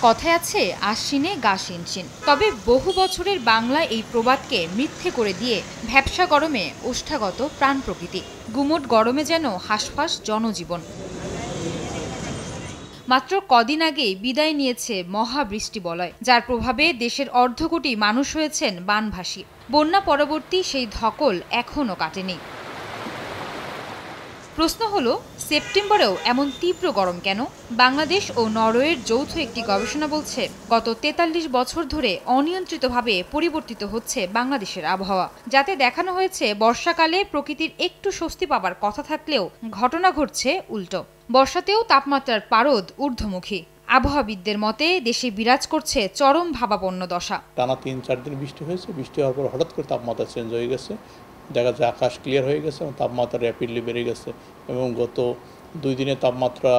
কথায় আছে আশ্বিনে গা শিনশিন, তবে বহু বছরের বাংলা এই প্রবাদকে মিথ্যে করে দিয়ে ভ্যাপসা গরমে ওষ্ঠাগত প্রাণ প্রকৃতি। গুমোট গরমে যেন হাঁসফাঁস জনজীবন। মাত্র কদিন আগেই বিদায় নিয়েছে মহাবৃষ্টি বলয়, যার প্রভাবে দেশের অর্ধকোটি মানুষ হয়েছেন বানভাসী। বন্যা পরবর্তী সেই ধকল এখনও কাটেনি। প্রশ্ন হলো, সেপ্টেম্বরেও এমন তীব্র গরম কেন? বাংলাদেশ ও নরওয়ের যৌথ একটি গবেষণা বলছে, গত ৪৩ বছর ধরে অনিয়ন্ত্রিতভাবে পরিবর্তিত হচ্ছে বাংলাদেশের আবহাওয়া। যাতে দেখানো হয়েছে বর্ষাকালে প্রকৃতির একটু স্বস্তি পাবার কথা থাকলেও ঘটনা ঘটছে উল্টো। বর্ষাতেও তাপমাত্রার পারদ ঊর্ধ্বমুখী। আবহাওয়াবিদদের মতে দেশে বিরাজ করছে চরম ভাবাপন্ন দশা। টানা ৩-৪ দিন বৃষ্টি হয়েছে, বৃষ্টি হওয়ার পর হঠাৎ করে তাপমাত্রা চেঞ্জ হয়ে গেছে। দেখা যায় আকাশ ক্লিয়ার হয়ে গেছে এবং তাপমাত্রা র্যাপিডলি বেড়ে গেছে এবং গত 2 দিনে তাপমাত্রা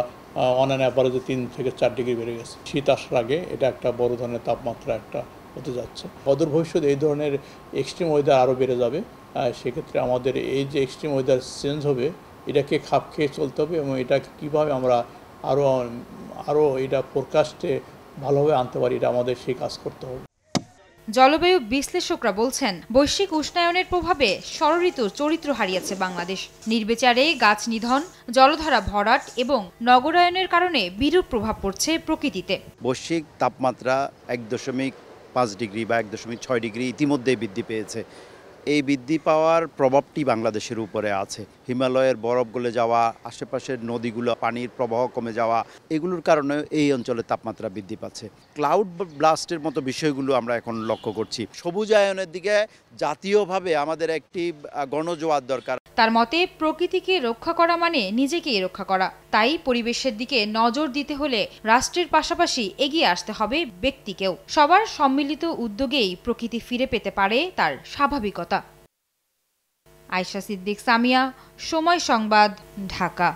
অন অ্যান অ্যাভারেজে 3 থেকে 4 ডিগ্রি বেড়ে গেছে। শীত আসার আগে এটা একটা বড় ধরনের তাপমাত্রা একটা হতে যাচ্ছে। অদূর ভবিষ্যতে এই ধরনের এক্সট্রিম ওয়েদার আরও বেড়ে যাবে। সেক্ষেত্রে আমাদের এই যে এক্সট্রিম ওয়েদার চেঞ্জ হবে, এটাকে খাপ খেয়ে চলতে হবে এবং এটাকে কীভাবে আমরা আরও এটা ফোরকাস্টে ভালোভাবে আনতে পারি, এটা আমাদের সেই কাজ করতে হবে। জলবায়ু বিশ্লেষকরা বলছেন, বৈশ্বিক উষ্ণায়নের প্রভাবে ষড়ঋতুর চরিত্র হারিয়েছে বাংলাদেশ। নির্বিচারে গাছ নিধন, জলধারা ভরাট এবং নগরায়নের কারণে বিরূপ প্রভাব পড়ছে প্রকৃতিতে। বৈশ্বিক তাপমাত্রা 1.5 ডিগ্রি বা 1.6 ডিগ্রি ইতিমধ্যেই বৃদ্ধি পেয়েছে। এই বৃদ্ধি পাওয়ার প্রভাবটি বাংলাদেশের উপরে আছে। হিমালয়ের বরফ গলে যাওয়া, আশেপাশের নদীগুলো পানির প্রবাহ কমে যাওয়া, এগুলোর কারণে এই অঞ্চলে তাপমাত্রা বৃদ্ধি পাচ্ছে। ক্লাউড ব্লাস্টের মতো বিষয়গুলো আমরা এখন লক্ষ্য করছি। সবুজায়নের দিকে জাতীয়ভাবে আমাদের একটি গণজোয়ার দরকার। তার মতে, প্রকৃতিকে রক্ষা করা মানে নিজেকেই রক্ষা করা। তাই পরিবেশের দিকে নজর দিতে হলে রাষ্ট্রের পাশাপাশি এগিয়ে আসতে হবে ব্যক্তিকেও। সবার সম্মিলিত উদ্যোগেই প্রকৃতি ফিরে পেতে পারে তার স্বাভাবিকতা। আয়েশা সিদ্দিক, সামিয়া, সময় সংবাদ, ঢাকা।